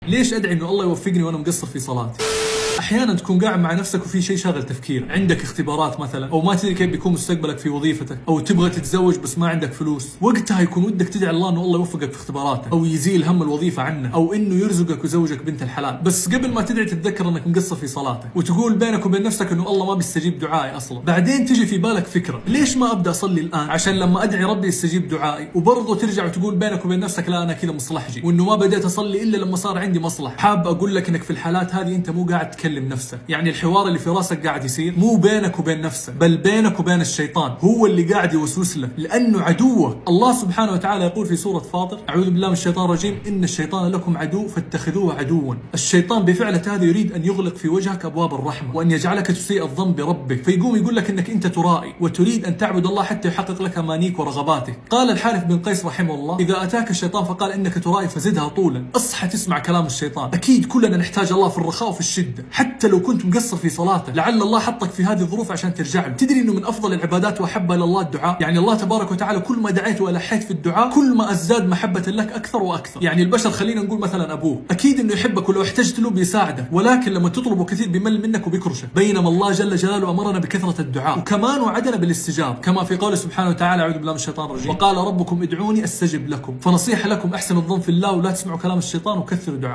ليش ادعي انه الله يوفقني وانا مقصر في صلاتي؟ احيانا تكون قاعد مع نفسك وفي شيء شاغل تفكيرك، عندك اختبارات مثلا، او ما تدري كيف بيكون مستقبلك في وظيفتك، او تبغى تتزوج بس ما عندك فلوس. وقتها يكون ودك تدعي الله انه الله يوفقك في اختباراتك، او يزيل هم الوظيفه عنك، او انه يرزقك ويزوجك بنت الحلال. بس قبل ما تدعي تتذكر انك مقصر في صلاتك، وتقول بينك وبين نفسك انه الله ما بيستجيب دعائي اصلا. بعدين تجي في بالك فكره، ليش ما ابدا اصلي الان عشان لما ادعي ربي يستجيب دعائي؟ وبرضه ترجع وتقول بينك وبين نفسك لا انا كذا مصلحجي، وانه ما بديت اصلي الا لما صار عندي مصلحه. حاب اقول لك انك في الحالات هذه انت مو قاعد تكلم نفسك، يعني الحوار اللي في راسك قاعد يصير مو بينك وبين نفسك، بل بينك وبين الشيطان، هو اللي قاعد يوسوس لك، لانه عدوه. الله سبحانه وتعالى يقول في سوره فاطر: اعوذ بالله من الشيطان الرجيم، ان الشيطان لكم عدو فاتخذوه عدوا. الشيطان بفعله هذا يريد ان يغلق في وجهك ابواب الرحمه، وان يجعلك تسيء الظن بربك، فيقوم يقول لك انك انت ترائي وتريد ان تعبد الله حتى يحقق لك امانيك ورغباتك. قال الحارث بن قيس رحمه الله: اذا اتاك الشيطان فقال انك ترائي فزدها طولا. اصحى تسمع كلام الشيطان. اكيد كلنا نحتاج الله في الرخاء وفي الشده، حتى لو كنت مقصر في صلاتك، لعل الله حطك في هذه الظروف عشان ترجع له. تدري انه من افضل العبادات واحبها الى الله الدعاء؟ يعني الله تبارك وتعالى كل ما دعيت والحيت في الدعاء كل ما ازداد محبه لك اكثر واكثر. يعني البشر، خلينا نقول مثلا ابوه، اكيد انه يحبك ولو احتجت له بيساعدك، ولكن لما تطلبه كثير بيمل منك وبيكرشك. بينما الله جل جلاله امرنا بكثره الدعاء، وكمان وعدنا بالاستجابه، كما في قوله سبحانه وتعالى: اعوذ بالله من الشيطان الرجيم: وقال ربكم ادعوني استجب لكم. فنصيحه لكم، احسنوا الظن في الله ولا تسمعوا كلام الشيطان وكثروا دعاء.